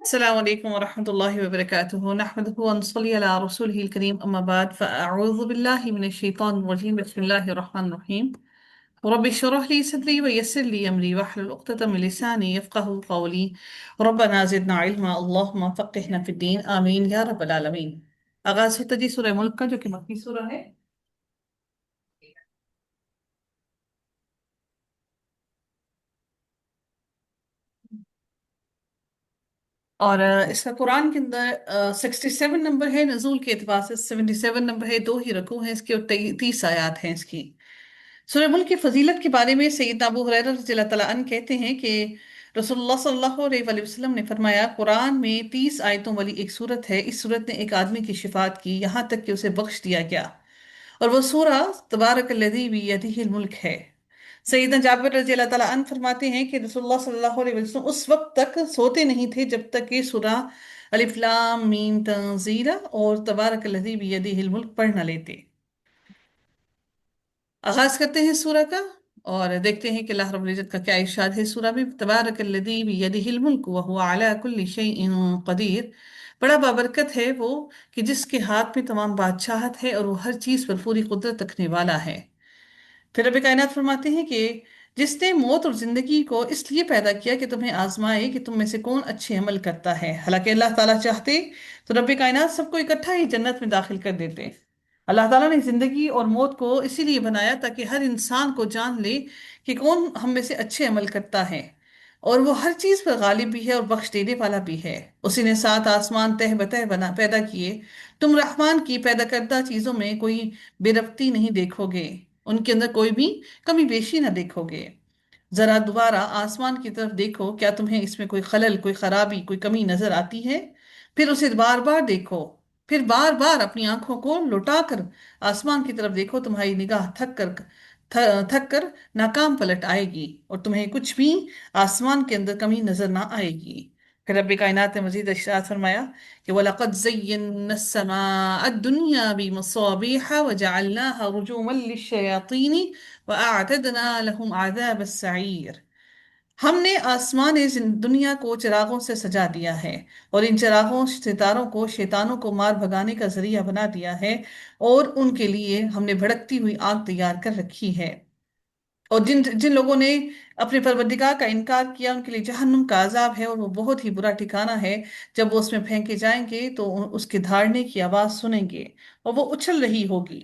السلام عليكم ورحمة الله وبركاته. نحمده ونصلي على رسوله الكريم، أما بعد، فأعوذ بالله من الشيطان الرجيم. بسم الله الرحمن الرحيم. رب اشرح لي صدري ويسر لي أمري واحلل عقدة من لساني يفقه قولي. ربنا زدنا علما، اللهم فقهنا في الدين، آمين يا رب العالمين. آغاز ہوتا جی سورہ ملک کا، جو کہ مکی سورہ ہے، اور اس کا قرآن کے اندر 67 نمبر ہے، نزول کے اعتبار سے 77 نمبر ہے، دو ہی رکوع ہیں اس کے، اور 30 آیات ہیں اس کی۔ سورہ ملک کی فضیلت کے بارے میں سیدنا ابو ہریرہ رضی اللہ تعالیٰ عنہ کہتے ہیں کہ رسول اللہ صلی اللہ علیہ وآلہ وسلم نے فرمایا، قرآن میں 30 آیتوں والی ایک سورت ہے، اس سورت نے ایک آدمی کی شفاعت کی یہاں تک کہ اسے بخش دیا گیا، اور وہ سورہ تبارک الذی بیدہ الملک ہے۔ سیدنا جابر رضی اللہ تعالیٰ عنہ فرماتے ہیں کہ رسول اللہ صلی اللہ علیہ وسلم اس وقت تک سوتے نہیں تھے جب تک کہ سورہ الف لام میم تنزیلہ اور تبارک الذی بیدہ الملک پڑھ نہ لیتے۔ آغاز کرتے ہیں سورہ کا اور دیکھتے ہیں کہ اللہ رب العزت کا کیا ارشاد ہے سورہ میں۔ تبارک الذی بیدہ الملک وہو علی کل شیء قدیر۔ بڑا بابرکت ہے وہ کہ جس کے ہاتھ میں تمام بادشاہت ہے اور وہ ہر چیز پر پوری قدرت رکھنے والا ہے۔ پھر رب کائنات فرماتے ہیں کہ جس نے موت اور زندگی کو اس لیے پیدا کیا کہ تمہیں آزمائے کہ تم میں سے کون اچھے عمل کرتا ہے، حالانکہ اللہ تعالیٰ چاہتے تو رب کائنات سب کو اکٹھا ہی جنت میں داخل کر دیتے۔ اللہ تعالیٰ نے زندگی اور موت کو اسی لیے بنایا تاکہ ہر انسان کو جان لے کہ کون ہم میں سے اچھے عمل کرتا ہے، اور وہ ہر چیز پر غالب بھی ہے اور بخش دینے والا بھی ہے۔ اسی نے 7 آسمان تہ بتہ پیدا کیے، تم رحمان کی پیدا کردہ چیزوں میں کوئی بے ربطی نہیں دیکھو گے، ان کے اندر کوئی بھی کمی بیشی نہ دیکھو گے۔ ذرا دوبارہ آسمان کی طرف دیکھو، کیا تمہیں اس میں کوئی خلل، کوئی خرابی، کوئی کمی نظر آتی ہے؟ پھر اسے بار بار دیکھو، پھر بار بار اپنی آنکھوں کو لوٹا کر آسمان کی طرف دیکھو، تمہاری نگاہ تھک کر ناکام پلٹ آئے گی اور تمہیں کچھ بھی آسمان کے اندر کمی نظر نہ آئے گی۔ پھر رب کائنات نے مزید ارشاد فرمایا کہ وَلَقَدْ زَيَّنَّا السَّمَاءَ الدُّنْيَا بِمَصَابِيحَ وَجَعَلْنَاهَا رُجُومًا لِلشَّيَاطِينِ وَأَعْتَدْنَا لَهُمْ عَذَابَ السَّعِيرِ۔ ہم نے آسمان دنیا کو چراغوں سے سجا دیا ہے، اور ان چراغوں ستاروں کو شیطانوں کو مار بھگانے کا ذریعہ بنا دیا ہے، اور ان کے لیے ہم نے بھڑکتی ہوئی آگ تیار کر رکھی ہے۔ اور جن جن لوگوں نے اپنے پروردگار کا انکار کیا ان کے لیے جہنم کا عذاب ہے، اور وہ بہت ہی برا ٹھکانہ ہے۔ جب وہ اس میں پھینکے جائیں گے تو اس کے دھاڑنے کی آواز سنیں گے، اور وہ اچھل رہی ہوگی۔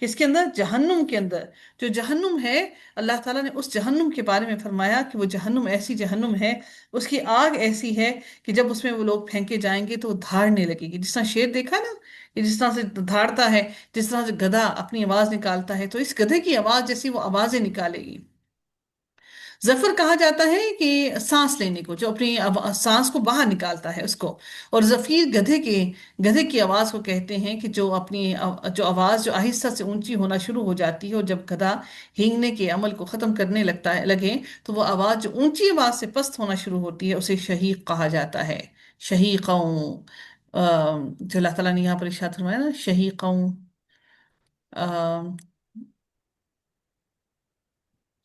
کس کے اندر؟ جہنم کے اندر۔ جو جہنم ہے، اللہ تعالیٰ نے اس جہنم کے بارے میں فرمایا کہ وہ جہنم ایسی جہنم ہے، اس کی آگ ایسی ہے کہ جب اس میں وہ لوگ پھینکے جائیں گے تو وہ دھاڑنے لگے گی۔ جس طرح شیر دیکھا نا کہ جس طرح سے دھاڑتا ہے، جس طرح سے گدھا اپنی آواز نکالتا ہے، تو اس گدھے کی آواز جیسی وہ آوازیں نکالے گی۔ زفر کہا جاتا ہے کہ سانس لینے کو، جو اپنی سانس کو باہر نکالتا ہے اس کو، اور زفیر گدھے کی آواز کو کہتے ہیں کہ جو اپنی جو آواز جو آہستہ سے اونچی ہونا شروع ہو جاتی ہے، اور جب گدھا ہینگنے کے عمل کو ختم کرنے لگے تو وہ آواز جو اونچی آواز سے پست ہونا شروع ہوتی ہے اسے شہیق کہا جاتا ہے۔ شہیقوں، جو اللہ تعالیٰ نے یہاں پر ارشاد فرمایا نا، شہیقوں،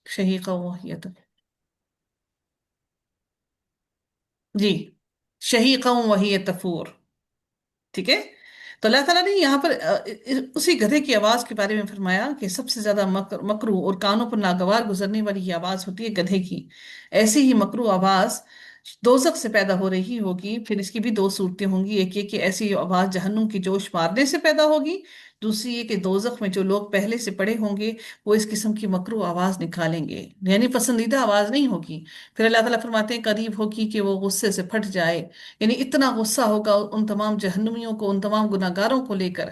شہیقوں، یہ تو جی، شہیقوں وہی تفور، ٹھیک ہے۔ تو اللہ تعالیٰ نے یہاں پر اسی گدھے کی آواز کے بارے میں فرمایا کہ سب سے زیادہ مکرو اور کانوں پر ناگوار گزرنے والی یہ آواز ہوتی ہے گدھے کی۔ ایسی ہی مکرو آواز دوزخ سے پیدا ہو رہی ہوگی۔ پھر اس کی بھی دو صورتیں ہوں گی، ایک یہ کہ ایسی آواز جہنم کی جوش مارنے سے پیدا ہوگی، دوسری یہ کہ دوزخ میں جو لوگ پہلے سے پڑے ہوں گے وہ اس قسم کی مکرو آواز نکالیں گے، یعنی پسندیدہ آواز نہیں ہوگی۔ پھر اللہ تعالیٰ فرماتے ہیں قریب ہوگی کہ وہ غصے سے پھٹ جائے، یعنی اتنا غصہ ہوگا ان تمام جہنمیوں کو، ان تمام گناہگاروں کو لے کر،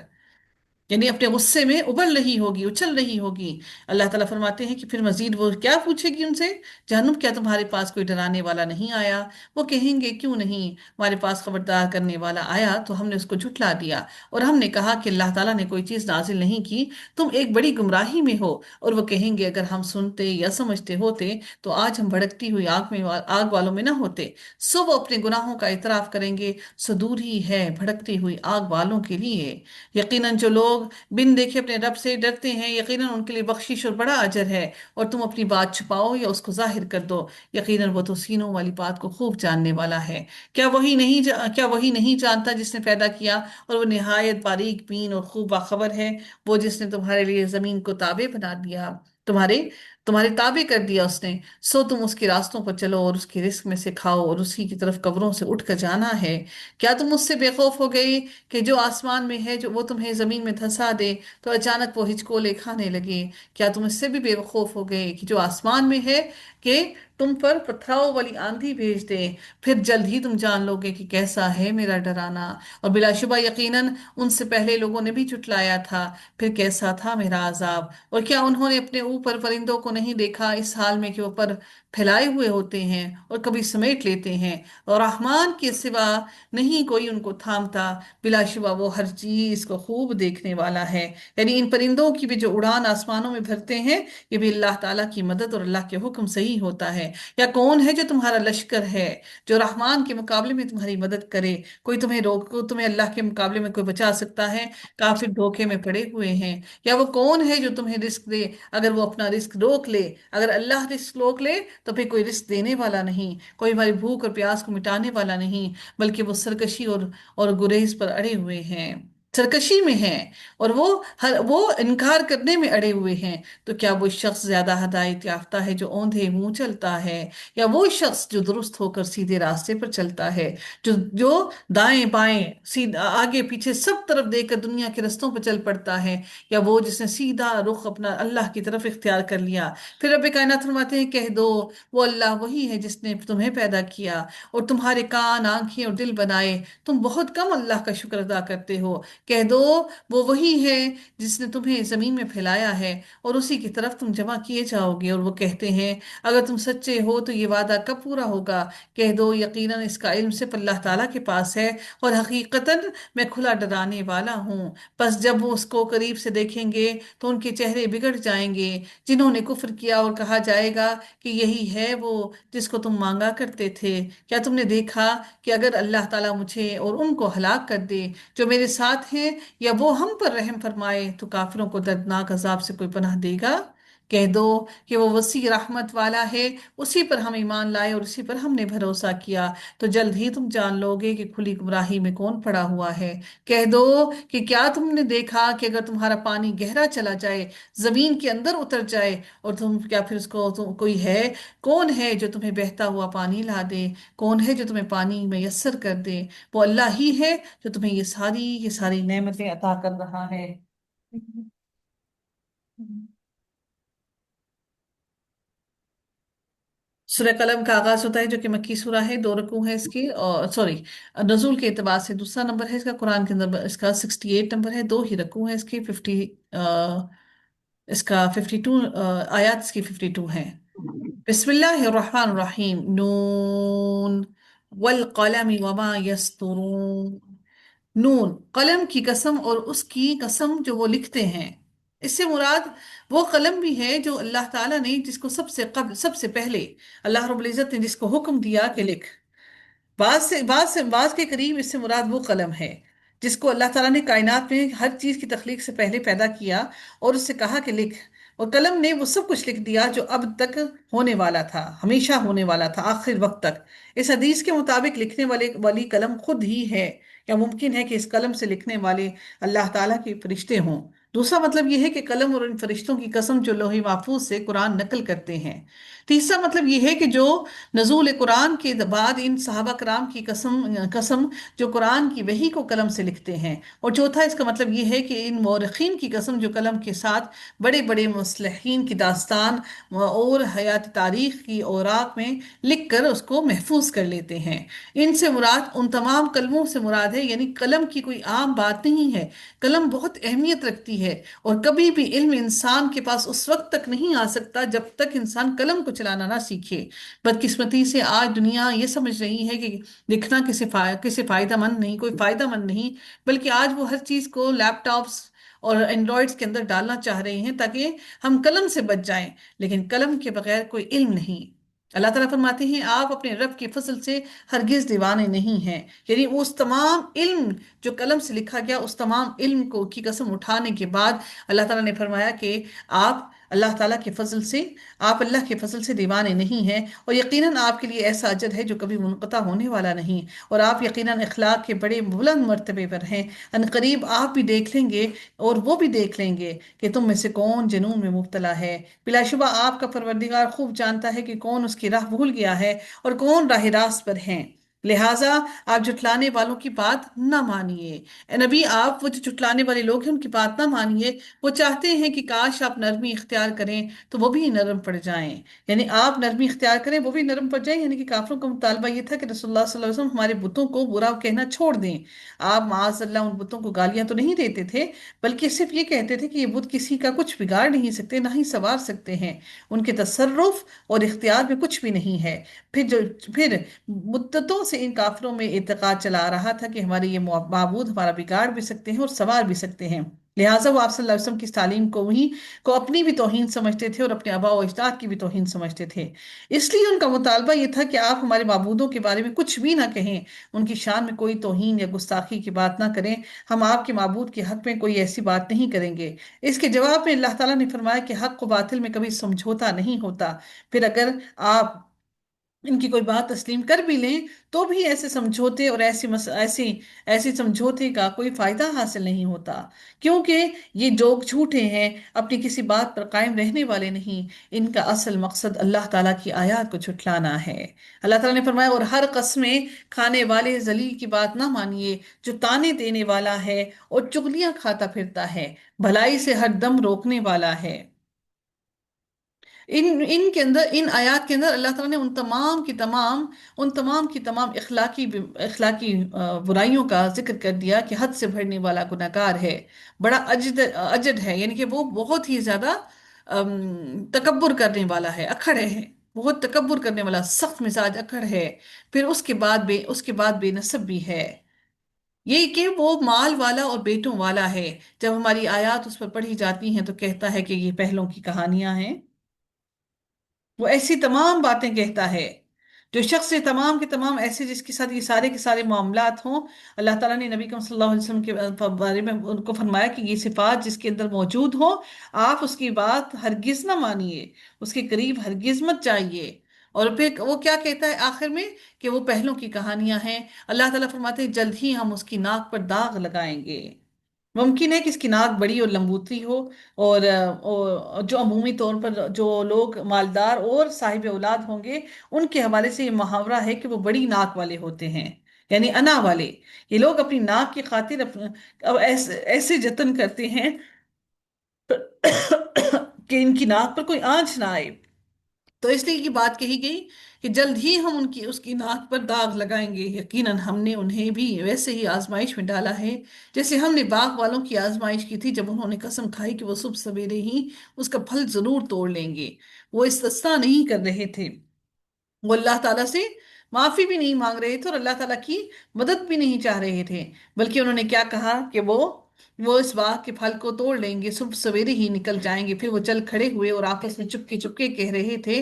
یعنی اپنے غصے میں ابل رہی ہوگی، اچھل رہی ہوگی۔ اللہ تعالیٰ فرماتے ہیں کہ پھر مزید وہ کیا پوچھے گی ان سے؟ جہنم، کیا تمہارے پاس کوئی ڈرانے والا نہیں آیا؟ وہ کہیں گے کیوں نہیں، ہمارے پاس خبردار کرنے والا آیا تو ہم نے اس کو جھٹلا دیا، اور ہم نے کہا کہ اللہ تعالیٰ نے کوئی چیز نازل نہیں کی، تم ایک بڑی گمراہی میں ہو۔ اور وہ کہیں گے اگر ہم سنتے یا سمجھتے ہوتے تو آج ہم بھڑکتی ہوئی آگ والوں میں نہ ہوتے۔ سو وہ اپنے گناہوں کا اعتراف کریں گے، سو دور ہی ہے بھڑکتی ہوئی آگ والوں کے لیے۔ یقیناً جو لوگ لوگ بن دیکھے اپنے رب سے ڈرتے ہیں، یقیناً ان کے لیے بخشش اور بڑا اجر ہے، اور تم اپنی بات چھپاؤ یا اس کو ظاہر کر دو، یقیناً وہ تو سینوں والی بات کو خوب جاننے والا ہے۔ کیا وہی نہیں جانتا جس نے پیدا کیا، اور وہ نہایت باریک بین اور خوب باخبر ہے، وہ جس نے تمہارے لیے زمین کو تابع بنا دیا، تمہارے تمہارے تابع کر دیا اس نے، سو تم اس کے راستوں پر چلو اور اس کی رزق میں سے کھاؤ اور اسی کی طرف قبروں سے اٹھ کر جانا ہے۔ کیا تم اس سے بے خوف ہو گئے کہ جو آسمان میں ہے جو وہ تمہیں زمین میں دھسا دے تو اچانک وہ ہچکولے کھانے لگے؟ کیا تم اس سے بھی بے خوف ہو گئے کہ جو آسمان میں ہے کہ تم پر پتھراؤ والی آندھی بھیج دے؟ پھر جلد ہی تم جان لو گے کہ کیسا ہے میرا ڈرانا، اور بلا شبہ یقیناً ان سے پہلے لوگوں نے بھی جھٹلایا تھا، پھر کیسا تھا میرا عذاب۔ اور کیا انہوں نے اپنے اوپر پرندوں کو نہیں دیکھا اس حال میں کہ وہ پر پھیلائے ہوئے ہوتے ہیں اور کبھی سمیٹ لیتے ہیں، اور رحمان کے سوا نہیں کوئی ان کو تھامتا، بلا شبہ وہ ہر چیز کو خوب دیکھنے والا ہے۔ یعنی ان پرندوں کی بھی جو اڑان آسمانوں میں بھرتے ہیں، یہ بھی اللہ تعالیٰ کی مدد اور اللہ کے حکم سے ہی ہوتا ہے۔ یا کون ہے جو تمہارا لشکر ہے جو رحمان کے مقابلے میں تمہاری مدد کرے؟ کوئی تمہیں روک تمہیں اللہ کے مقابلے میں کوئی بچا سکتا ہے؟ کافر دھوکے میں پڑے ہوئے ہیں۔ یا وہ کون ہے جو تمہیں رزق دے اگر وہ اپنا رزق روک لے؟ اگر اللہ رزق روک لے تو پھر کوئی رزق دینے والا نہیں، کوئی ہماری بھوک اور پیاس کو مٹانے والا نہیں، بلکہ وہ سرکشی اور گریز پر اڑے ہوئے ہیں، سرکشی میں ہیں، اور وہ انکار کرنے میں اڑے ہوئے ہیں۔ تو کیا وہ شخص زیادہ ہدایت یافتہ ہے جو اوندھے منہ چلتا ہے، یا وہ شخص جو درست ہو کر سیدھے راستے پر چلتا ہے، جو دائیں بائیں آگے پیچھے سب طرف دیکھ کر دنیا کے رستوں پر چل پڑتا ہے، یا وہ جس نے سیدھا رخ اپنا اللہ کی طرف اختیار کر لیا؟ پھر رب کائنات فرماتے ہیں کہہ دو وہ اللہ وہی ہے جس نے تمہیں پیدا کیا اور تمہارے کان آنکھیں اور دل بنائے، تم بہت کم اللہ کا شکر ادا کرتے ہو۔ کہہ دو وہ وہی ہے جس نے تمہیں زمین میں پھیلایا ہے اور اسی کی طرف تم جمع کیے جاؤ گے، اور وہ کہتے ہیں اگر تم سچے ہو تو یہ وعدہ کب پورا ہوگا؟ کہہ دو یقیناً اس کا علم صرف اللہ تعالیٰ کے پاس ہے، اور حقیقتاً میں کھلا ڈرانے والا ہوں۔ بس جب وہ اس کو قریب سے دیکھیں گے تو ان کے چہرے بگڑ جائیں گے، جنہوں نے کفر کیا، اور کہا جائے گا کہ یہی ہے وہ جس کو تم مانگا کرتے تھے۔ کیا تم نے دیکھا کہ اگر اللہ تعالیٰ مجھے اور ان کو ہلاک کر دے جو میرے ساتھ ہیں، یا وہ ہم پر رحم فرمائے، تو کافروں کو دردناک عذاب سے کوئی پناہ دے گا؟ کہہ دو کہ وہ وسیع رحمت والا ہے، اسی پر ہم ایمان لائے اور اسی پر ہم نے بھروسہ کیا، تو جلد ہی تم جان لو گے کہ کھلی گمراہی میں کون پڑا ہوا ہے۔ کہہ دو کہ کیا تم نے دیکھا کہ اگر تمہارا پانی گہرا چلا جائے، زمین کے اندر اتر جائے، اور تم کیا پھر اس کو کوئی ہے، کون ہے جو تمہیں بہتا ہوا پانی لا دے؟ کون ہے جو تمہیں پانی میسر کر دے؟ وہ اللہ ہی ہے جو تمہیں یہ ساری نعمتیں عطا کر رہا ہے۔ سورہ قلم کا آغاز ہوتا ہے جو کہ مکی سورہ ہے، 2 رکوع ہے اس کی، اور سوری نزول کے اعتبار سے دوسرا نمبر ہے اس کا، قرآن کے اندر اس کا 68 نمبر ہے، 2 ہی رکوع ہے اس کی، 52 آیات اس کی 52 ہیں۔ بسم اللہ الرحمن الرحیم، نون والقلم وما یسطرون۔ نون، قلم کی قسم اور اس کی قسم جو وہ لکھتے ہیں۔ اس سے مراد وہ قلم بھی ہے جو اللہ تعالیٰ نے جس کو سب سے پہلے اللہ رب العزت نے جس کو حکم دیا کہ لکھ۔ بعض کے قریب اس سے مراد وہ قلم ہے جس کو اللہ تعالیٰ نے کائنات میں ہر چیز کی تخلیق سے پہلے پیدا کیا اور اس سے کہا کہ لکھ، اور قلم نے وہ سب کچھ لکھ دیا جو اب تک ہونے والا تھا، ہمیشہ ہونے والا تھا، آخر وقت تک۔ اس حدیث کے مطابق لکھنے والی قلم خود ہی ہے، یا ممکن ہے کہ اس قلم سے لکھنے والے اللہ تعالیٰ کے فرشتے ہوں؟ دوسرا مطلب یہ ہے کہ قلم اور ان فرشتوں کی قسم جو لوح محفوظ سے قرآن نقل کرتے ہیں۔ تیسرا مطلب یہ ہے کہ جو نزول قرآن کے بعد ان صحابہ کرام کی قسم جو قرآن کی وحی کو قلم سے لکھتے ہیں۔ اور چوتھا اس کا مطلب یہ ہے کہ ان مورخین کی قسم جو قلم کے ساتھ بڑے بڑے مصلحین کی داستان اور حیات تاریخ کی اوراق میں لکھ کر اس کو محفوظ کر لیتے ہیں۔ ان سے مراد ان تمام قلموں سے مراد ہے، یعنی قلم کی کوئی عام بات نہیں ہے، قلم بہت اہمیت رکھتی ہے، اور کبھی بھی علم انسان کے پاس اس وقت تک نہیں آ سکتا جب تک انسان قلم کو چلانا نہ سیکھے۔ بدقسمتی سے آج دنیا یہ سمجھ رہی ہے کہ لکھنا کسی فائدہ مند نہیں، کوئی فائدہ مند نہیں، بلکہ آج وہ ہر چیز کو لیپ ٹاپس اور اینڈرائڈس کے اندر ڈالنا چاہ رہے ہیں تاکہ ہم قلم سے بچ جائیں، لیکن قلم کے بغیر کوئی علم نہیں۔ اللہ تعالیٰ فرماتے ہیں آپ اپنے رب کے فضل سے ہرگز دیوانے نہیں ہیں، یعنی اس تمام علم جو قلم سے لکھا گیا، اس تمام علم کو کی قسم اٹھانے کے بعد اللہ تعالیٰ نے فرمایا کہ آپ اللہ تعالیٰ کے فضل سے، آپ اللہ کے فضل سے دیوانے نہیں ہیں، اور یقیناً آپ کے لیے ایسا اجر ہے جو کبھی منقطع ہونے والا نہیں، اور آپ یقیناً اخلاق کے بڑے بلند مرتبے پر ہیں، ان قریب آپ بھی دیکھ لیں گے اور وہ بھی دیکھ لیں گے کہ تم میں سے کون جنون میں مبتلا ہے۔ بلا شبہ آپ کا پروردگار خوب جانتا ہے کہ کون اس کی راہ بھول گیا ہے اور کون راہ راست پر ہیں، لہٰذا آپ جھٹلانے والوں کی بات نہ مانیے۔ اے نبی، آپ وہ جو جھٹلانے والے لوگ ہیں ان کی بات نہ مانیے، وہ چاہتے ہیں کہ کاش آپ نرمی اختیار کریں تو وہ بھی نرم پڑ جائیں، یعنی آپ نرمی اختیار کریں وہ بھی نرم پڑ جائیں، یعنی کہ کافروں کا مطالبہ یہ تھا کہ رسول اللہ صلی اللہ علیہ وسلم ہمارے بتوں کو برا کہنا چھوڑ دیں۔ آپ معاذ اللہ ان بتوں کو گالیاں تو نہیں دیتے تھے، بلکہ صرف یہ کہتے تھے کہ یہ بت کسی کا کچھ بگاڑ نہیں سکتے، نہ ہی سنوار سکتے ہیں، ان کے تصرف اور اختیار میں کچھ بھی نہیں ہے۔ پھر مدتوں سے ان کافروں میں اعتقاد چلا آ رہا تھا کہ ہمارے یہ معبود ہمارا بگاڑ بھی سکتے ہیں اور سنوار بھی سکتے ہیں، لہٰذا وہ آپ صلی اللہ علیہ وسلم کی اس تعلیم کو اپنی بھی توہین سمجھتے تھے اور اپنے آباء و اجداد کی بھی توہین سمجھتے تھے۔ اس لیے ان کا مطالبہ یہ تھا کہ آپ ہمارے معبودوں کے بارے میں کچھ بھی نہ کہیں، ان کی شان میں کوئی توہین یا گستاخی کی بات نہ کریں، ہم آپ کے معبود کے حق میں کوئی ایسی بات نہیں کریں گے۔ اس کے جواب میں اللہ تعالیٰ نے فرمایا کہ حق و باطل میں کبھی سمجھوتا نہیں ہوتا، پھر اگر آپ ان کی کوئی بات تسلیم کر بھی لیں تو بھی ایسے سمجھوتے اور ایسی سمجھوتے کا کوئی فائدہ حاصل نہیں ہوتا، کیونکہ یہ لوگ جھوٹے ہیں، اپنی کسی بات پر قائم رہنے والے نہیں، ان کا اصل مقصد اللہ تعالیٰ کی آیات کو جھٹلانا ہے۔ اللہ تعالیٰ نے فرمایا اور ہر قسمیں کھانے والے ذلیل کی بات نہ مانیے جو تانے دینے والا ہے اور چغلیاں کھاتا پھرتا ہے، بھلائی سے ہر دم روکنے والا ہے۔ ان کے اندر، ان آیات کے اندر اللہ تعالیٰ نے ان تمام کی تمام اخلاقی برائیوں کا ذکر کر دیا کہ حد سے بڑھنے والا گناہگار ہے، بڑا اجد ہے، یعنی کہ وہ بہت ہی زیادہ تکبر کرنے والا ہے، اکڑ ہے، بہت تکبر کرنے والا سخت مزاج اکڑ ہے، پھر اس کے بعد بے نسب بھی ہے، یہ کہ وہ مال والا اور بیٹوں والا ہے، جب ہماری آیات اس پر پڑھی جاتی ہیں تو کہتا ہے کہ یہ پہلوں کی کہانیاں ہیں، وہ ایسی تمام باتیں کہتا ہے، جو شخص یہ تمام کے تمام ایسے جس کے ساتھ یہ سارے کے سارے معاملات ہوں۔ اللہ تعالیٰ نے نبی کریم صلی اللہ علیہ وسلم کے بارے میں ان کو فرمایا کہ یہ صفات جس کے اندر موجود ہو، آپ اس کی بات ہرگز نہ مانیے، اس کے قریب ہرگز مت جائیے۔ اور پھر وہ کیا کہتا ہے آخر میں کہ وہ پہلوں کی کہانیاں ہیں۔ اللہ تعالیٰ فرماتے ہیں جلد ہی ہم اس کی ناک پر داغ لگائیں گے۔ ممکن ہے کہ اس کی ناک بڑی اور لمبوتری ہو، اور جو عمومی طور پر جو لوگ مالدار اور صاحب اولاد ہوں گے ان کے حوالے سے یہ محاورہ ہے کہ وہ بڑی ناک والے ہوتے ہیں، یعنی انا والے، یہ لوگ اپنی ناک کی خاطر اب ایسے جتن کرتے ہیں کہ ان کی ناک پر کوئی آنچ نہ آئے، تو اس لیے یہ بات کہی گئی کہ جلد ہی ہم اس کی ناک پر داغ لگائیں گے، یقیناً ہم نے انہیں بھی ویسے ہی آزمائش میں ڈالا ہے جیسے ہم نے باغ والوں کی آزمائش کی تھی جب انہوں نے قسم کھائی کہ وہ صبح سویرے ہی اس کا پھل ضرور توڑ لیں گے، وہ استثنا نہیں کر رہے تھے، وہ اللہ تعالیٰ سے معافی بھی نہیں مانگ رہے تھے اور اللہ تعالیٰ کی مدد بھی نہیں چاہ رہے تھے، بلکہ انہوں نے کیا کہا کہ وہ اس باغ کے پھل کو توڑ لیں گے، صبح سویرے ہی نکل جائیں گے۔ پھر وہ چل کھڑے ہوئے اور آپس میں چپکے چپکے کہہ رہے تھے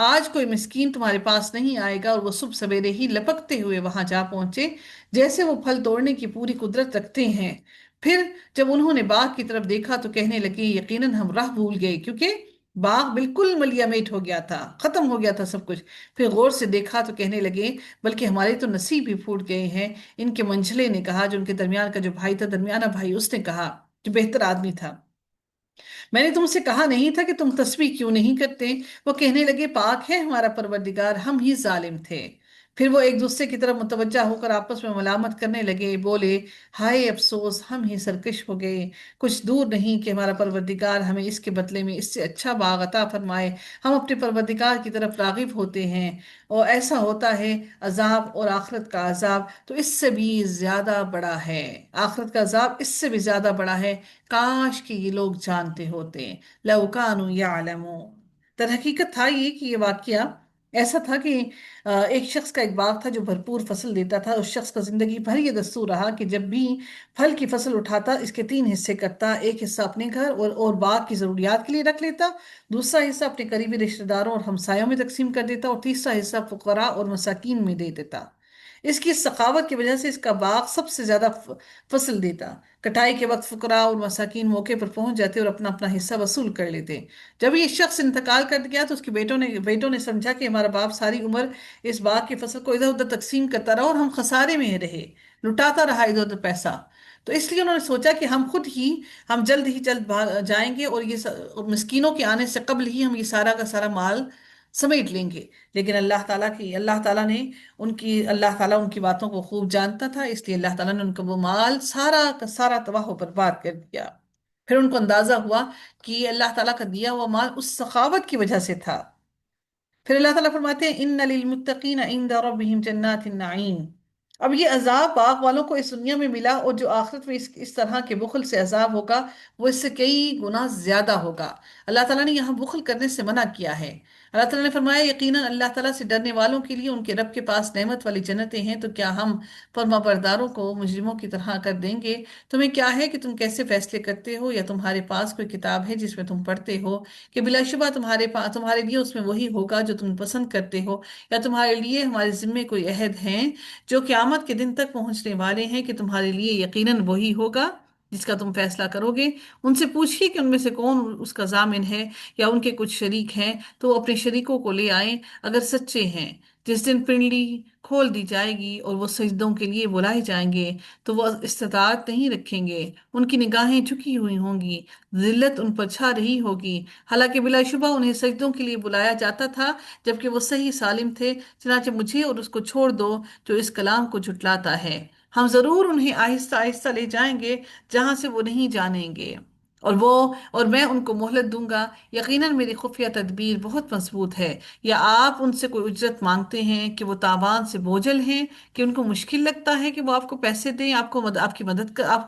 آج کوئی مسکین تمہارے پاس نہیں آئے گا، اور وہ صبح سویرے ہی لپکتے ہوئے وہاں جا پہنچے جیسے وہ پھل توڑنے کی پوری قدرت رکھتے ہیں۔ پھر جب انہوں نے باغ کی طرف دیکھا تو کہنے لگے یقیناً ہم راہ بھول گئے، کیونکہ باغ بالکل ملیا میٹ ہو گیا تھا، ختم ہو گیا تھا سب کچھ۔ پھر غور سے دیکھا تو کہنے لگے بلکہ ہمارے تو نصیب ہی پھوٹ گئے ہیں۔ ان کے منجلے نے کہا، جو ان کے درمیان کا جو بھائی تھا، درمیانہ بھائی، اس نے کہا، جو بہتر آدمی تھا، میں نے تم سے کہا نہیں تھا کہ تم تسبیح کیوں نہیں کرتے؟ وہ کہنے لگے پاک ہے ہمارا پروردگار، ہم ہی ظالم تھے۔ پھر وہ ایک دوسرے کی طرف متوجہ ہو کر آپس میں ملامت کرنے لگے، بولے ہائے افسوس، ہم ہی سرکش ہو گئے، کچھ دور نہیں کہ ہمارا پروردگار ہمیں اس کے بدلے میں اس سے اچھا باغ عطا فرمائے، ہم اپنے پروردگار کی طرف راغب ہوتے ہیں، اور ایسا ہوتا ہے عذاب اور آخرت کا عذاب تو اس سے بھی زیادہ بڑا ہے، آخرت کا عذاب اس سے بھی زیادہ بڑا ہے، کاش کہ یہ لوگ جانتے ہوتے، لو کانوا یعلمون۔ در حقیقت تھا یہ کہ یہ واقعہ ایسا تھا کہ ایک شخص کا ایک باغ تھا جو بھرپور فصل دیتا تھا. اس شخص کا زندگی بھر یہ دستور رہا کہ جب بھی پھل کی فصل اٹھاتا اس کے تین حصے کرتا. ایک حصہ اپنے گھر اور باغ کی ضروریات کے لیے رکھ لیتا، دوسرا حصہ اپنے قریبی رشتہ داروں اور ہمسایوں میں تقسیم کر دیتا، اور تیسرا حصہ فقراء اور مساکین میں دے دیتا. اس کی سخاوت کی وجہ سے اس کا باغ سب سے زیادہ فصل دیتا. کٹائی کے وقت فقراء اور مساکین موقع پر پہنچ جاتے اور اپنا اپنا حصہ وصول کر لیتے. جب یہ شخص انتقال کر گیا تو اس کے بیٹوں نے سمجھا کہ ہمارا باپ ساری عمر اس باغ کی فصل کو ادھر ادھر تقسیم کرتا رہا اور ہم خسارے میں رہے، لٹاتا رہا ادھر ادھر پیسہ. تو اس لیے انہوں نے سوچا کہ ہم جلد ہی جلد جائیں گے اور مسکینوں کے آنے سے قبل ہی ہم یہ سارا کا سارا مال سمیٹ لیں گے. لیکن اللہ تعالیٰ ان کی باتوں کو خوب جانتا تھا، اس لیے اللہ تعالیٰ نے ان کا وہ مال سارا کا سارا تباہ و برباد کر دیا. پھر ان کو اندازہ ہوا کہ یہ اللہ تعالیٰ کا دیا ہوا مال اس سخاوت کی وجہ سے تھا. پھر اللہ تعالیٰ فرماتے ہیں ان للمتقین عند ربهم جنات النعیم. اب یہ عذاب باغ والوں کو اس دنیا میں ملا، اور جو آخرت میں اس طرح کے بخل سے عذاب ہوگا وہ اس سے کئی گنا زیادہ ہوگا. اللہ تعالیٰ نے یہاں بخل کرنے سے منع کیا ہے. اللہ تعالیٰ نے فرمایا یقیناً اللہ تعالیٰ سے ڈرنے والوں کے لیے ان کے رب کے پاس نعمت والی جنتیں ہیں. تو کیا ہم فرما برداروں کو مجرموں کی طرح کر دیں گے؟ تمہیں کیا ہے کہ تم کیسے فیصلے کرتے ہو؟ یا تمہارے پاس کوئی کتاب ہے جس میں تم پڑھتے ہو کہ بلا شبہ تمہارے لیے اس میں وہی ہوگا جو تم پسند کرتے ہو؟ یا تمہارے لیے ہمارے ذمے کوئی عہد ہیں جو قیامت کے دن تک پہنچنے والے ہیں کہ تمہارے لیے یقیناً وہی ہوگا جس کا تم فیصلہ کرو گے؟ ان سے پوچھیے کہ ان میں سے کون اس کا ضامن ہے یا ان کے کچھ شریک ہیں، تو وہ اپنے شریکوں کو لے آئیں اگر سچے ہیں. جس دن پنڈلی کھول دی جائے گی اور وہ سجدوں کے لیے بلائے جائیں گے تو وہ استطاعت نہیں رکھیں گے. ان کی نگاہیں جھکی ہوئی ہوں گی، ذلت ان پر چھا رہی ہوگی، حالانکہ بلا شبہ انہیں سجدوں کے لیے بلایا جاتا تھا جبکہ وہ صحیح سالم تھے. چنانچہ مجھے اور اس کو چھوڑ دو جو اس کلام کو جھٹلاتا ہے. ہم ضرور انہیں آہستہ آہستہ لے جائیں گے جہاں سے وہ نہیں جانیں گے، اور میں ان کو مہلت دوں گا. یقیناً میری خفیہ تدبیر بہت مضبوط ہے. یا آپ ان سے کوئی اجرت مانگتے ہیں کہ وہ تاوان سے بوجھل ہیں، کہ ان کو مشکل لگتا ہے کہ وہ آپ کو پیسے دیں، آپ کی مدد کر آپ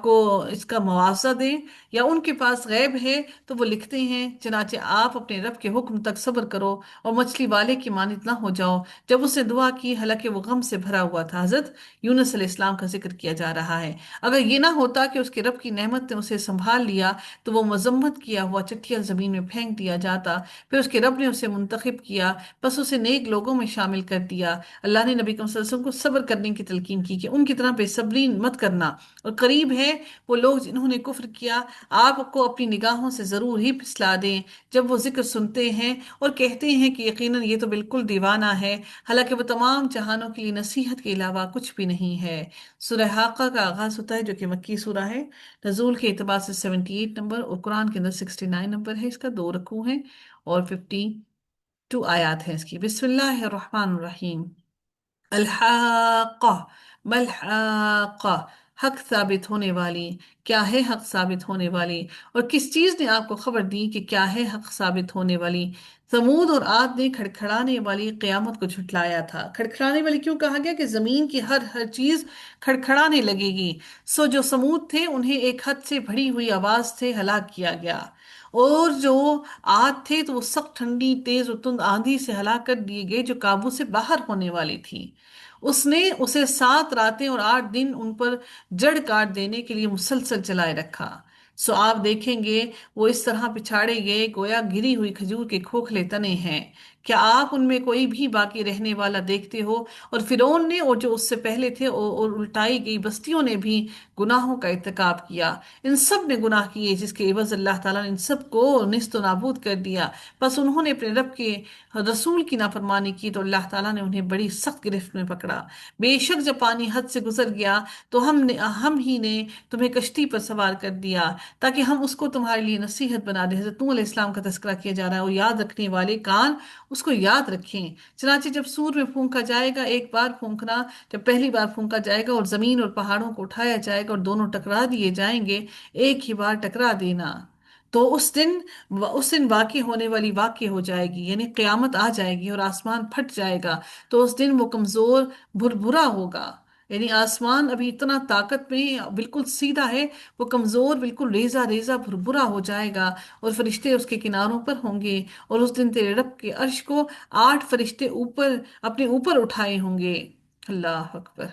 کو اس کا معاوضہ دیں؟ یا ان کے پاس غیب ہے تو وہ لکھتے ہیں؟ چنانچہ آپ اپنے رب کے حکم تک صبر کرو اور مچھلی والے کی مانند نہ ہو جاؤ جب اس نے دعا کی حالانکہ وہ غم سے بھرا ہوا تھا. حضرت یونس علیہ السلام کا ذکر کیا جا رہا ہے. اگر یہ نہ ہوتا کہ اس کے رب کی نعمت نے اسے سنبھال لیا تو وہ مذمت کیا ہوا چٹیا زمین میں پھینک دیا جاتا. پھر اس کے رب نے اسے منتخب کیا، بس اسے نیک لوگوں میں شامل کر دیا. اللہ نے نبی کریم صلی اللہ علیہ وسلم کو صبر کرنے کی تلقین کی کہ ان کی طرح بے صبری مت کرنا، اور قریب ہے وہ لوگ جنہوں نے کفر کیا آپ کو اپنی نگاہوں سے ضرور ہی پھسلا دیں جب وہ ذکر سنتے ہیں اور کہتے ہیں کہ یقیناً یہ تو بالکل دیوانہ ہے، حالانکہ وہ تمام جہانوں کے لیے نصیحت کے علاوہ کچھ بھی نہیں ہے. سورہ حاقہ کا آغاز ہوتا ہے جو کہ مکی سورہ ہے. نزول کے اعتبار سے 78 نمبر اور قرآن کے اندر 69 نمبر ہے. اس کا 2 رکوع ہیں اور 52 آیات ہیں اس کی. بسم اللہ الرحمن الرحیم. الحاقہ ملحاقہ، حق ثابت ہونے والی. کیا ہے حق ثابت ہونے والی؟ اور کس چیز نے آپ کو خبر دی کہ کیا ہے حق ثابت ہونے والی؟ ثمود اور عاد نے کھڑکھڑانے والی قیامت کو جھٹلایا تھا. کھڑکھڑانے والی کیوں کہا گیا؟ کہ زمین کی ہر چیز کھڑکھڑانے لگے گی. سو جو ثمود تھے انہیں ایک حد سے بڑھی ہوئی آواز سے ہلاک کیا گیا، اور جو عاد تھے تو وہ سخت ٹھنڈی تیز اور تند آندھی سے ہلاک کر دیے گئے جو قابو سے باہر ہونے والی تھی. اس نے اسے 7 راتیں اور 8 دن ان پر جڑ کاٹ دینے کے لیے مسلسل چلائے رکھا. سو آپ دیکھیں گے وہ اس طرح پچھاڑے گئے گویا گری ہوئی کھجور کے کھوکھلے تنے ہیں. کیا آپ ان میں کوئی بھی باقی رہنے والا دیکھتے ہو؟ اور فرعون نے اور جو اس سے پہلے تھے اور الٹائی گئی بستیوں نے بھی گناہوں کا ارتکاب کیا. ان سب نے گناہ کیے جس کے عوض اللہ تعالیٰ نے ان سب کو نیست و نابود کر دیا. بس انہوں نے اپنے رب کے رسول کی نافرمانی کی تو اللہ تعالیٰ نے انہیں بڑی سخت گرفت میں پکڑا. بے شک جب پانی حد سے گزر گیا تو ہم ہی نے تمہیں کشتی پر سوار کر دیا تاکہ ہم اس کو تمہارے لیے نصیحت بنا دیں. حضرت نوح علیہ السلام کا تذکرہ کیا جا رہا ہے، اور یاد رکھنے والے کان اس کو یاد رکھیں. چنانچہ جب سور میں پھونکا جائے گا، ایک بار پھونکنا، جب پہلی بار پھونکا جائے گا اور زمین اور پہاڑوں کو اٹھایا جائے گا اور دونوں ٹکرا دیے جائیں گے، ایک ہی بار ٹکرا دینا، تو اس دن واقع ہونے والی واقع ہو جائے گی، یعنی قیامت آ جائے گی اور آسمان پھٹ جائے گا. تو اس دن وہ کمزور بھربھرا ہوگا. یعنی آسمان ابھی اتنا طاقت میں بالکل سیدھا ہے، وہ کمزور بالکل ریزہ ریزہ بھربھرا ہو جائے گا، اور فرشتے اس کے کناروں پر ہوں گے، اور اس دن تیرے رب کے عرش کو 8 فرشتے اوپر اپنے اوپر اٹھائے ہوں گے۔ اللہ اکبر۔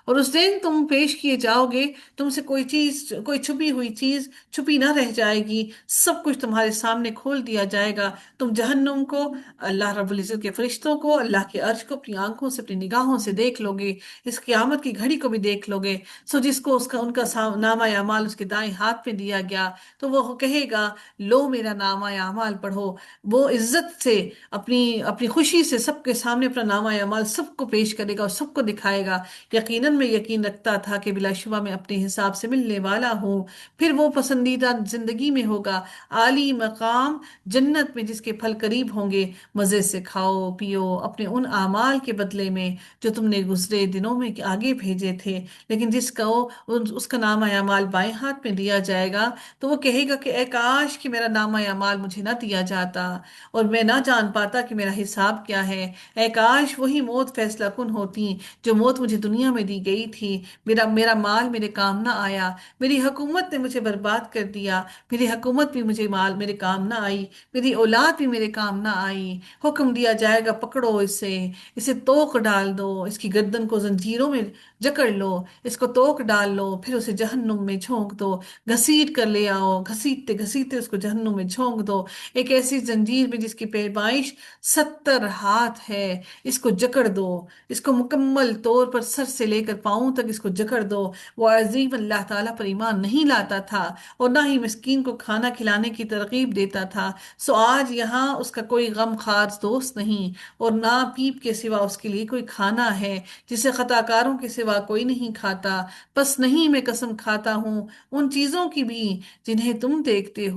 اور اس دن تم پیش کیے جاؤ گے، تم سے کوئی چیز، کوئی چھپی ہوئی چیز چھپی نہ رہ جائے گی، سب کچھ تمہارے سامنے کھول دیا جائے گا۔ تم جہنم کو، اللہ رب العزت کے فرشتوں کو، اللہ کے عرش کو اپنی آنکھوں سے، اپنی نگاہوں سے دیکھ لو گے، اس قیامت کی گھڑی کو بھی دیکھ لو گے۔ سو جس کو اس کا ان کا نامہ اعمال اس کے دائیں ہاتھ میں دیا گیا، تو وہ کہے گا لو میرا نامہ اعمال پڑھو۔ وہ عزت سے، اپنی اپنی خوشی سے سب کے سامنے اپنا نامہ اعمال سب کو پیش کرے گا اور سب کو دکھائے گا، یقیناً میں یقین رکھتا تھا کہ بلا شبہ میں اپنے حساب سے ملنے والا ہوں۔ پھر وہ پسندیدہ زندگی میں ہوگا، عالی مقام جنت میں، جس کے پھل قریب ہوں گے، مزے سے کھاؤ پیو اپنے ان اعمال کے بدلے میں جو تم نے گزرے دنوں میں آگے بھیجے تھے۔ لیکن جس کا اس کا نامہ اعمال بائیں ہاتھ میں دیا جائے گا، تو وہ کہے گا کہ اے کاش کہ میرا نامہ اعمال مجھے نہ دیا جاتا، اور میں نہ جان پاتا کہ میرا حساب کیا ہے۔ اے کاش وہی موت فیصلہ کن ہوتی جو موت مجھے دنیا میں دی گئی تھی۔ میرا مال میرے کام نہ آیا، میری حکومت نے مجھے برباد کر دیا، میری حکومت بھی مجھے مال میرے کام نہ آئی، میری اولاد بھی میرے کام نہ آئی۔ حکم دیا جائے گا پکڑو اسے توق ڈال دو، اس کی گردن کو زنجیروں میں جکڑ لو، اس کو توق ڈال لو، پھر اسے جہنم میں جھونک دو، گھسیٹ کر لے آؤ، گھسیٹتے گھسیٹتے اس کو جہنم میں جھونک دو، ایک ایسی زنجیر میں جس کی پیمائش 70 ہاتھ ہے، اس کو جکڑ دو، اس کو مکمل طور پر سر سے لے کر پاؤں تک اس کو جکڑ دو۔ وہ عظیم اللہ تعالیٰ پر ایمان نہیں لاتا تھا، اور نہ ہی مسکین کو کھانا کھلانے کی ترغیب دیتا تھا۔ سو آج یہاں اس کا کوئی غم خار دوست نہیں، اور نہ پیپ کے سوا اس کے لیے کوئی کھانا ہے، جسے خطا کاروں کے سوا کوئی نہیں کھاتا۔ بس نہیں، میں قسم کھاتا ہوں ان چیزوں کی بھی جنہیں تم دیکھتے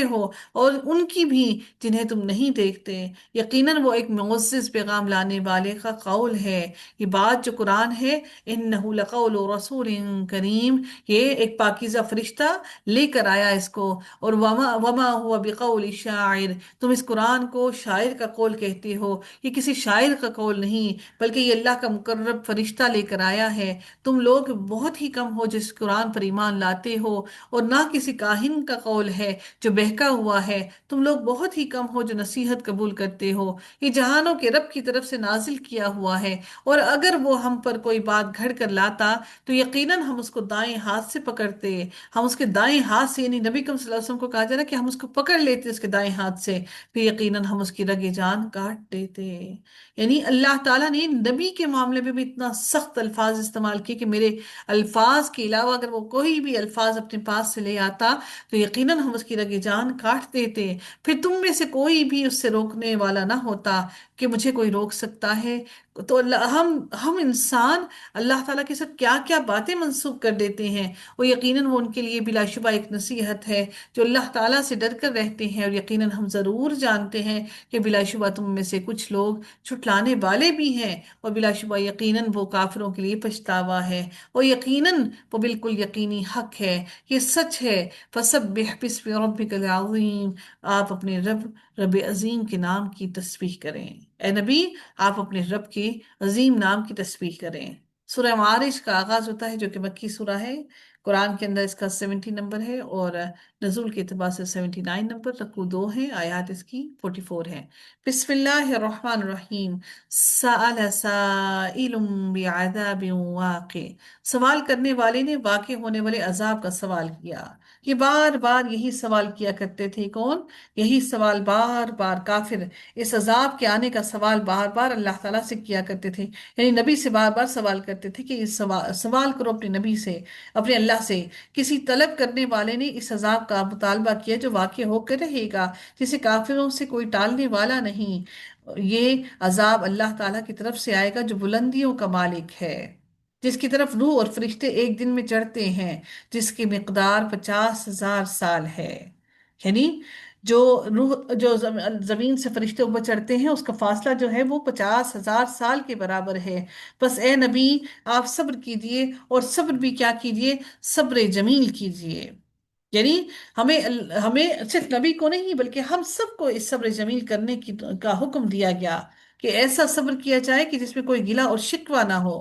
ہو، اور ان کی بھی جنہیں تم نہیں دیکھتے۔ یقیناً وہ ایک معزز پیغام لانے والے کا قول ہے۔ یہ بات جو قرآن ہے، انہ لقول رسول کریم، یہ ایک پاکیزہ فرشتہ لے کر آیا اس کو، اور وما ہوا بقول شاعر، تم اس قرآن کو شاعر کا قول کہتے ہو، یہ کسی شاعر کا قول نہیں، بلکہ یہ اللہ کا مقرب فرشتہ لے کر آیا ہے۔ تم لوگ بہت ہی کم ہو جو اس قرآن پر ایمان لاتے ہو، اور نہ کسی کاہن کا قول ہے جو بہکا ہوا ہے۔ تم لوگ بہت ہی کم ہو جو نصیحت قبول کرتے ہو۔ یہ جہانوں کے رب کی طرف سے نازل کیا ہوا ہے، اور اگر وہ ہم پر کوئی بات گھڑ کر لاتا تو یقیناً ہم اس کو دائیں ہاتھ سے پکڑتے، ہم اس کے دائیں ہاتھ سے، یعنی نبی کریم صلی اللہ علیہ وسلم کو کہا جا رہا ہے کہ ہم اس کو پکڑ لیتے اس کے دائیں ہاتھ سے، پھر یقیناً ہم اس کی رگ جان کاٹ دیتے۔ یعنی اللہ تعالیٰ نے نبی کے معاملے میں بھی اتنا سخت الفاظ استعمال کیے کہ میرے الفاظ کے علاوہ اگر وہ کوئی بھی الفاظ اپنے پاس سے لے آتا تو یقیناً ہم اس کی رگ جان کاٹ دیتے۔ پھر تم میں سے کوئی بھی اس سے روکنے والا نہ ہوتا کہ مجھے کوئی روک سکتا ہے۔ تو ہم انسان اللہ تعالیٰ کے ساتھ کیا کیا باتیں منسوخ کر دیتے ہیں، وہ یقیناً وہ ان کے لیے بلا شبہ ایک نصیحت ہے جو اللہ تعالیٰ سے ڈر کر رہتے ہیں، اور یقیناً ہم ضرور جانتے ہیں کہ بلا شبہ تم میں سے کچھ لوگ چھٹلانے والے بھی ہیں، اور بلا شبہ یقیناً وہ کافروں کے لیے پچھتاوا ہے، اور یقیناً وہ بالکل یقینی حق ہے، یہ سچ ہے۔ فسبح بسم ربک العظیم، آپ اپنے رب عظیم کے نام کی تسبیح کریں۔ اے نبی، آپ اپنے رب کے عظیم نام کی تسبیح کریں۔ سورہ معارج کا آغاز ہوتا ہے جو کہ مکی سورہ ہے، قرآن کے اندر اس کا 70 نمبر ہے، اور نزول کے اعتبار سے 79 نمبر، رکوع 2 ہے، آیات اس کی 44 ہے۔ بسم اللہ الرحمن الرحیم۔ سأل سائل بعذاب واقع، سوال کرنے والے نے واقع ہونے والے عذاب کا سوال کیا۔ یہ بار بار یہی سوال کیا کرتے تھے، کون؟ یہی سوال بار بار کافر، اس عذاب کے آنے کا سوال بار بار اللہ تعالیٰ سے کیا کرتے تھے، یعنی نبی سے بار بار سوال کرتے تھے کہ اس سوال کرو اپنے نبی سے، اپنے اللہ سے۔ کسی طلب کرنے والے نے اس عذاب کا مطالبہ کیا جو واقع ہو کر رہے گا، جسے کافروں سے کوئی ٹالنے والا نہیں۔ یہ عذاب اللہ تعالیٰ کی طرف سے آئے گا جو بلندیوں کا مالک ہے، جس کی طرف روح اور فرشتے ایک دن میں چڑھتے ہیں، جس کی مقدار 50,000 سال ہے۔ یعنی جو زمین سے فرشتے اوپر چڑھتے ہیں اس کا فاصلہ جو ہے وہ 50,000 سال کے برابر ہے۔ بس اے نبی، آپ صبر کیجئے، اور صبر بھی کیا کیجئے؟ صبر جمیل کیجئے۔ یعنی ہمیں صرف نبی کو نہیں بلکہ ہم سب کو اس صبر جمیل کرنے کا حکم دیا گیا کہ ایسا صبر کیا جائے کہ جس میں کوئی گلہ اور شکوہ نہ ہو۔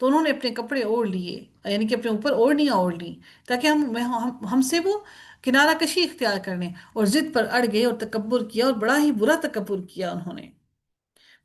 تو انہوں نے اپنے کپڑے اوڑھ لیے، یعنی کہ اپنے اوپر اوڑھنیاں اوڑھ لی، تاکہ ہم سے وہ کنارہ کشی اختیار کرنے، اور ضد پر اڑ گئے اور تکبر کیا، اور بڑا ہی برا تکبر کیا انہوں نے۔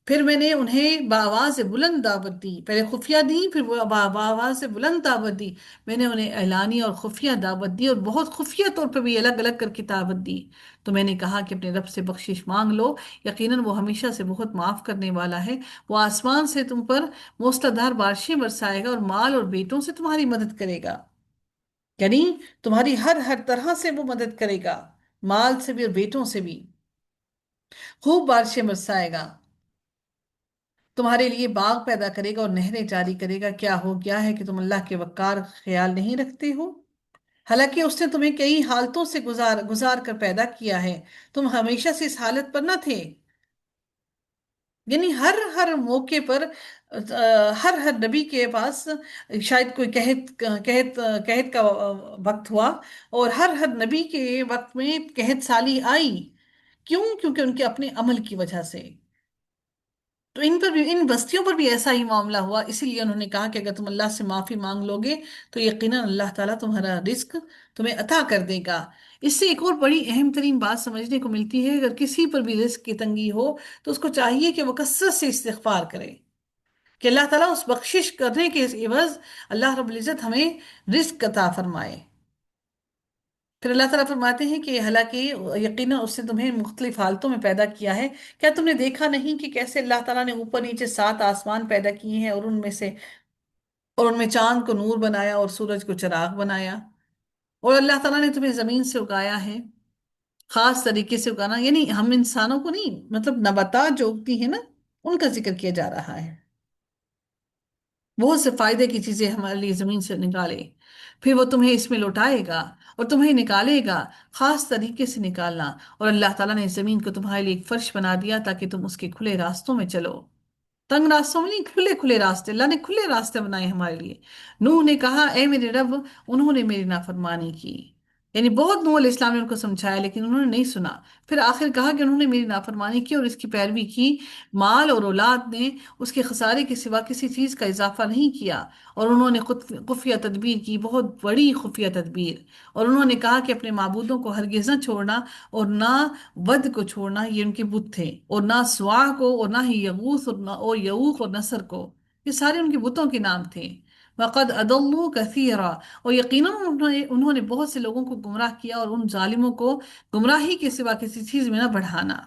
پھر میں نے انہیں بآواز بلند دعوت دی، پہلے خفیہ دی، پھر وہ بآواز بلند دعوت دی۔ میں نے انہیں اعلانی اور خفیہ دعوت دی، اور بہت خفیہ طور پہ بھی الگ الگ کر کے دعوت دی۔ تو میں نے کہا کہ اپنے رب سے بخشش مانگ لو، یقیناً وہ ہمیشہ سے بہت معاف کرنے والا ہے، وہ آسمان سے تم پر موسلا دھار بارشیں برسائے گا، اور مال اور بیٹوں سے تمہاری مدد کرے گا، یعنی تمہاری ہر طرح سے وہ مدد کرے گا، مال سے بھی اور بیٹوں سے بھی، خوب بارشیں برسائے گا، تمہارے لیے باغ پیدا کرے گا اور نہریں جاری کرے گا۔ کیا ہو گیا ہے کہ تم اللہ کے وقار خیال نہیں رکھتے ہو؟ حالانکہ اس نے تمہیں کئی حالتوں سے گزار گزار کر پیدا کیا ہے، تم ہمیشہ سے اس حالت پر نہ تھے، یعنی ہر موقع پر ہر نبی کے پاس شاید کوئی قحط کا وقت ہوا، اور ہر نبی کے وقت میں قحط سالی آئی، کیوں؟ کیونکہ ان کے اپنے عمل کی وجہ سے۔ تو ان پر بھی، ان بستیوں پر بھی ایسا ہی معاملہ ہوا، اسی لیے انہوں نے کہا کہ اگر تم اللہ سے معافی مانگ لو گے تو یقیناً اللہ تعالیٰ تمہارا رزق تمہیں عطا کر دے گا۔ اس سے ایک اور بڑی اہم ترین بات سمجھنے کو ملتی ہے، اگر کسی پر بھی رزق کی تنگی ہو تو اس کو چاہیے کہ وہ کثرت سے استغفار کرے، کہ اللہ تعالیٰ اس بخشش کرنے کے عوض اللہ رب العزت ہمیں رزق عطا فرمائے۔ پھر اللہ تعالیٰ فرماتے ہیں کہ حالانکہ یقیناً اس نے تمہیں مختلف حالتوں میں پیدا کیا ہے، کیا تم نے دیکھا نہیں کہ کیسے اللہ تعالیٰ نے اوپر نیچے 7 آسمان پیدا کیے ہیں، اور ان میں چاند کو نور بنایا اور سورج کو چراغ بنایا، اور اللہ تعالیٰ نے تمہیں زمین سے اگایا ہے، خاص طریقے سے اگانا، یعنی ہم انسانوں کو نہیں، مطلب نباتات جو اگتی ہیں نا، ان کا ذکر کیا جا رہا ہے، بہت سے فائدے کی چیزیں ہمارے لیے زمین سے نکالے، پھر وہ تمہیں اس میں لوٹائے گا اور تمہیں نکالے گا، خاص طریقے سے نکالنا، اور اللہ تعالیٰ نے زمین کو تمہارے لیے ایک فرش بنا دیا تاکہ تم اس کے کھلے راستوں میں چلو، تنگ راستوں میں نہیں، کھلے کھلے راستے، اللہ نے کھلے راستے بنائے ہمارے لیے۔ نوح نے کہا اے میرے رب، انہوں نے میری نافرمانی کی، یعنی بہت نوح علیہ السلام نے ان کو سمجھایا لیکن انہوں نے نہیں سنا، پھر آخر کہا کہ انہوں نے میری نافرمانی کی اور اس کی پیروی کی، مال اور اولاد نے اس کے خسارے کے سوا کسی چیز کا اضافہ نہیں کیا، اور انہوں نے خفیہ تدبیر کی، بہت بڑی خفیہ تدبیر، اور انہوں نے کہا کہ اپنے معبودوں کو ہرگز نہ چھوڑنا، اور نہ ود کو چھوڑنا، یہ ان کے بت تھے، اور نہ سوا کو، اور نہ ہی یغوث اور یعوق اور نصر کو، یہ سارے ان کے بتوں کے نام تھے۔ وقد اضلوا کثیرا، اور یقیناً انہوں نے بہت سے لوگوں کو گمراہ کیا، اور ان ظالموں کو گمراہی کے سوا کسی چیز میں نہ بڑھانا،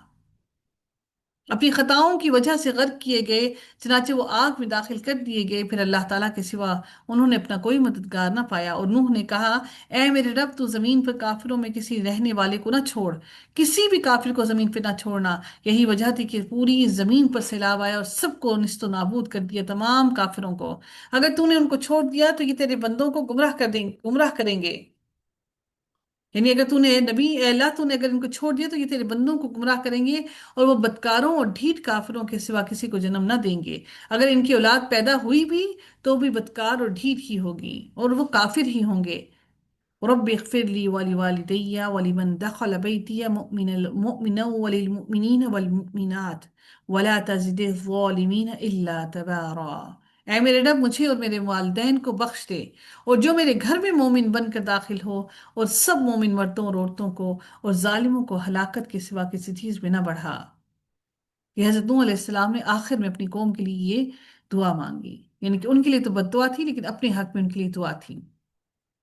اپنی خطاؤں کی وجہ سے غرق کیے گئے، چنانچہ وہ آگ میں داخل کر دیے گئے، پھر اللہ تعالیٰ کے سوا انہوں نے اپنا کوئی مددگار نہ پایا، اور نوح نے کہا اے میرے رب، تو زمین پر کافروں میں کسی رہنے والے کو نہ چھوڑ، کسی بھی کافر کو زمین پہ نہ چھوڑنا۔ یہی وجہ تھی کہ پوری زمین پر سیلاب آیا اور سب کو نیست و نابود کر دیا، تمام کافروں کو۔ اگر تو نے ان کو چھوڑ دیا تو یہ تیرے بندوں کو گمراہ کریں گے، یعنی اگر تو نے نبی، اے اللہ تو نے اگر ان کو چھوڑ دیا تو یہ تیرے بندوں کو گمراہ کریں گے، اور وہ بدکاروں اور ڈھیٹ کافروں کے سوا کسی کو جنم نہ دیں گے، اگر ان کی اولاد پیدا ہوئی بھی تو بھی بدکار اور ڈھیٹ ہی ہوگی، اور وہ کافر ہی ہوں گے۔ رب اغفر لي ولوالدي ولمن دخل بيتي مؤمنا وللمؤمنين والمؤمنات ولا تزد الظالمين إلا تبارا۔ اے میرے رب، مجھے اور میرے والدین کو بخش دے، اور جو میرے گھر میں مومن بن کر داخل ہو، اور سب مومن مردوں اور عورتوں کو اور ظالموں کو ہلاکت کے سوا کسی چیز میں نہ بڑھا۔ یہ حضرت نوح علیہ السلام نے آخر میں اپنی قوم کے لیے یہ دعا مانگی، یعنی کہ ان کے لیے تو بد دعا تھی لیکن اپنے حق میں ان کے لیے دعا تھی۔